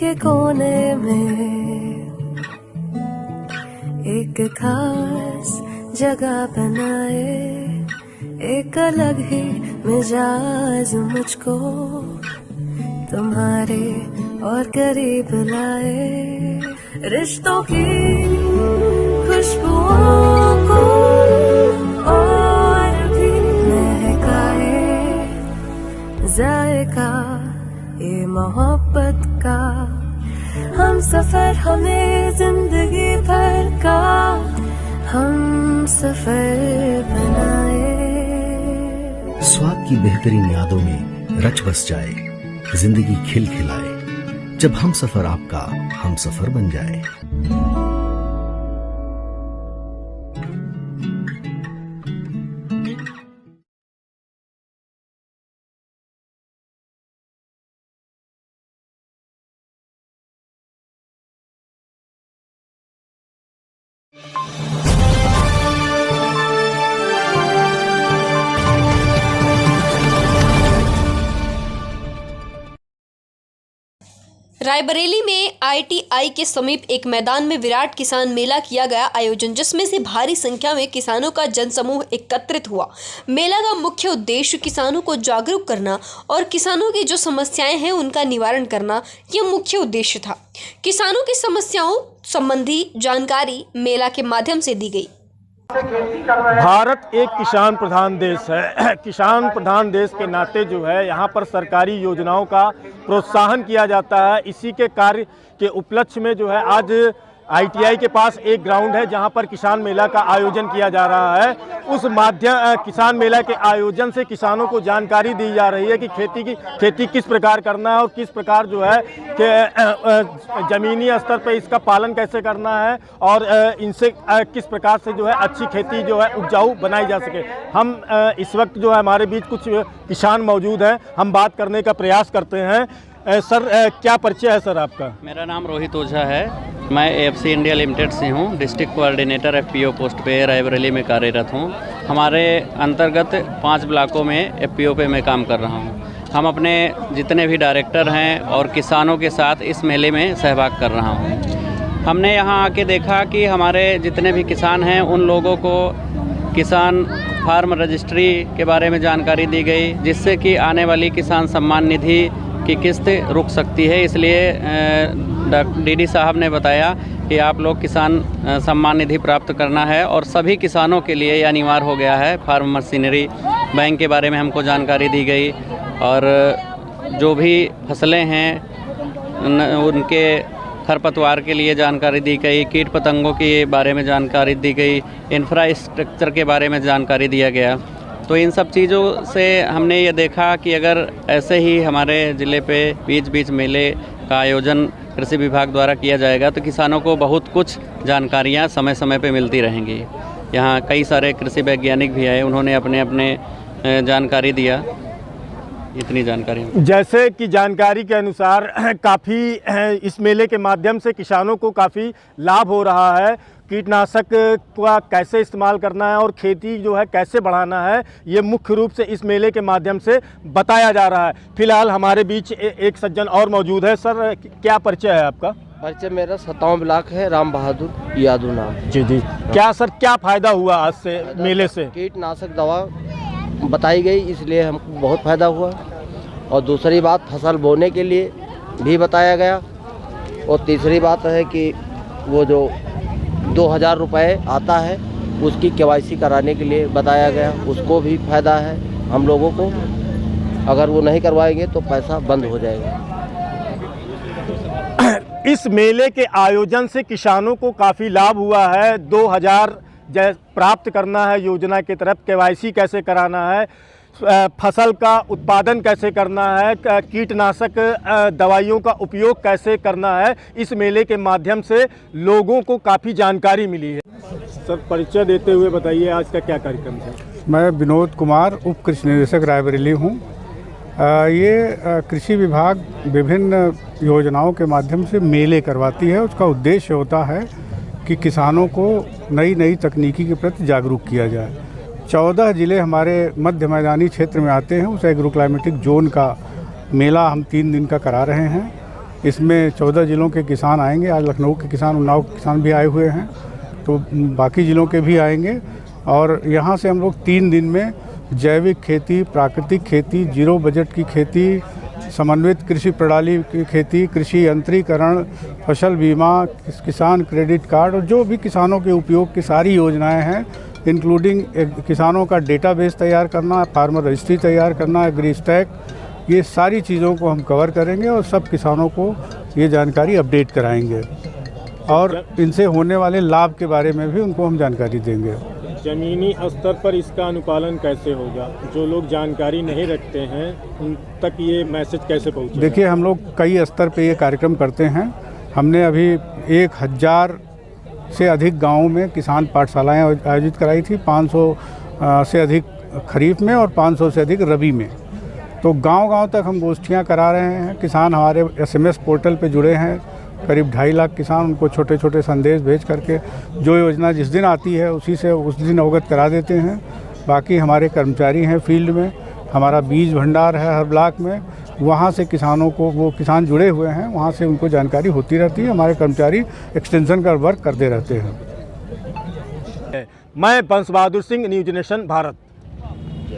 के कोने में एक खास जगह बनाए, एक अलग ही मिजाज मुझको तुम्हारे और करीब लाए। रिश्तों की खुशबुओं को और भी महकाए, जायका ये मोहब्बत का हम सफर हमें जिंदगी भर का हम सफर बनाए। स्वाद की बेहतरीन यादों में रच बस जाए, जिंदगी खिल खिलाए, जब हम सफर आपका हम सफर बन जाए। रायबरेली में ITI के समीप एक मैदान में विराट किसान मेला किया गया आयोजन, जिसमें से भारी संख्या में किसानों का जनसमूह एकत्रित हुआ। मेला का मुख्य उद्देश्य किसानों को जागरूक करना और किसानों की जो समस्याएं हैं उनका निवारण करना, ये मुख्य उद्देश्य था। किसानों की समस्याओं संबंधी जानकारी मेला के माध्यम से दी गई। भारत एक किसान प्रधान देश है। किसान प्रधान देश के नाते जो है यहाँ पर सरकारी योजनाओं का प्रोत्साहन किया जाता है। इसी के कार्य के उपलक्ष्य में जो है आज ITI के पास एक ग्राउंड है जहाँ पर किसान मेला का आयोजन किया जा रहा है। उस किसान मेला के आयोजन से किसानों को जानकारी दी जा रही है कि खेती किस प्रकार करना है और किस प्रकार जो है कि ज़मीनी स्तर पर इसका पालन कैसे करना है और इनसे किस प्रकार से जो है अच्छी खेती जो है उपजाऊ बनाई जा सके। हम इस वक्त जो है हमारे बीच कुछ किसान मौजूद हैं, हम बात करने का प्रयास करते हैं। सर क्या परिचय है सर आपका? मेरा नाम रोहित ओझा है। मैं AFC इंडिया लिमिटेड से हूँ। डिस्ट्रिक्ट कोऑर्डिनेटर FPO पोस्ट पे रायबरेली में कार्यरत हूँ। हमारे अंतर्गत 5 ब्लॉकों में FPO पे मैं काम कर रहा हूँ। हम अपने जितने भी डायरेक्टर हैं और किसानों के साथ इस मेले में सहभाग कर रहा हूँ। हमने यहाँ आके देखा कि हमारे जितने भी किसान हैं उन लोगों को किसान फार्म रजिस्ट्री के बारे में जानकारी दी गई, जिससे कि आने वाली किसान सम्मान निधि की किस्त रुक सकती है। इसलिए DD साहब ने बताया कि आप लोग किसान सम्मान निधि प्राप्त करना है और सभी किसानों के लिए ये अनिवार्य हो गया है। फार्म मशीनरी बैंक के बारे में हमको जानकारी दी गई और जो भी फसलें हैं उनके खरपतवार के लिए जानकारी दी गई, कीट पतंगों के बारे में जानकारी दी गई, इंफ्रास्ट्रक्चर के बारे में जानकारी दिया गया। तो इन सब चीज़ों से हमने ये देखा कि अगर ऐसे ही हमारे ज़िले पे बीच बीच मेले का आयोजन कृषि विभाग द्वारा किया जाएगा तो किसानों को बहुत कुछ जानकारियाँ समय समय पे मिलती रहेंगी। यहाँ कई सारे कृषि वैज्ञानिक भी आए, उन्होंने अपने अपने जानकारी दिया। इतनी जानकारी जैसे कि जानकारी के अनुसार काफ़ी इस मेले के माध्यम से किसानों को काफ़ी लाभ हो रहा है। कीटनाशक का कैसे इस्तेमाल करना है और खेती जो है कैसे बढ़ाना है, ये मुख्य रूप से इस मेले के माध्यम से बताया जा रहा है। फिलहाल हमारे बीच एक सज्जन और मौजूद है। सर क्या परिचय है आपका? परिचय मेरा 57 ब्लॉक है, राम बहादुर यादव नाम। जी जी। क्या सर क्या फ़ायदा हुआ आज से मेले से? कीटनाशक दवा बताई गई, इसलिए हमको बहुत फ़ायदा हुआ। और दूसरी बात फसल बोने के लिए भी बताया गया। और तीसरी बात है कि वो जो 2000 रुपये आता है उसकी KYC कराने के लिए बताया गया, उसको भी फ़ायदा है हम लोगों को। अगर वो नहीं करवाएंगे तो पैसा बंद हो जाएगा। इस मेले के आयोजन से किसानों को काफ़ी लाभ हुआ है। 2000 प्राप्त करना है योजना के तरफ, KYC कैसे कराना है, फसल का उत्पादन कैसे करना है, कीटनाशक दवाइयों का उपयोग कैसे करना है, इस मेले के माध्यम से लोगों को काफ़ी जानकारी मिली है। सर परिचय देते हुए बताइए आज का क्या कार्यक्रम है? मैं विनोद कुमार, उप कृषि निदेशक रायबरेली हूँ। ये कृषि विभाग विभिन्न योजनाओं के माध्यम से मेले करवाती है। उसका उद्देश्य होता है कि किसानों को नई नई तकनीकी के प्रति जागरूक किया जाए। 14 ज़िले हमारे मध्य मैदानी क्षेत्र में आते हैं। उस एग्रो क्लाइमेटिक जोन का मेला हम 3 दिन का करा रहे हैं इसमें 14 ज़िलों के किसान आएंगे। आज लखनऊ के किसान, उन्नाव के किसान भी आए हुए हैं, तो बाकी ज़िलों के भी आएंगे। और यहाँ से हम लोग 3 दिन में जैविक खेती, प्राकृतिक खेती, जीरो बजट की खेती, समन्वित कृषि प्रणाली की खेती, कृषि यंत्रीकरण, फसल बीमा, किसान क्रेडिट कार्ड और जो भी किसानों के उपयोग की सारी योजनाएं हैं, इंक्लूडिंग किसानों का डेटाबेस तैयार करना, फार्मर रजिस्ट्री तैयार करना, एग्री स्टैक, ये सारी चीज़ों को हम कवर करेंगे और सब किसानों को ये जानकारी अपडेट कराएंगे और इनसे होने वाले लाभ के बारे में भी उनको हम जानकारी देंगे। ज़मीनी स्तर पर इसका अनुपालन कैसे होगा? जो लोग जानकारी नहीं रखते हैं उन तक ये मैसेज कैसे पहुँचेगा? देखिए, हम लोग कई स्तर पे ये कार्यक्रम करते हैं। हमने अभी 1000 से अधिक गाँवों में किसान पाठशालाएं आयोजित कराई थी, 500 से अधिक खरीफ में और 500 से अधिक रबी में। तो गांव-गांव तक हम गोष्ठियां करा रहे हैं। किसान हमारे SMS पोर्टल पे जुड़े हैं, करीब 2.5 लाख किसान, उनको छोटे छोटे संदेश भेज करके जो योजना जिस दिन आती है उसी से उस दिन अवगत करा देते हैं। बाकी हमारे कर्मचारी हैं फील्ड में, हमारा बीज भंडार है हर ब्लॉक में, वहाँ से किसानों को, वो किसान जुड़े हुए हैं, वहाँ से उनको जानकारी होती रहती है। हमारे कर्मचारी एक्सटेंशन का वर्क करते रहते हैं। मैं बंश बहादुर सिंह, न्यूज़ नेशन भारत।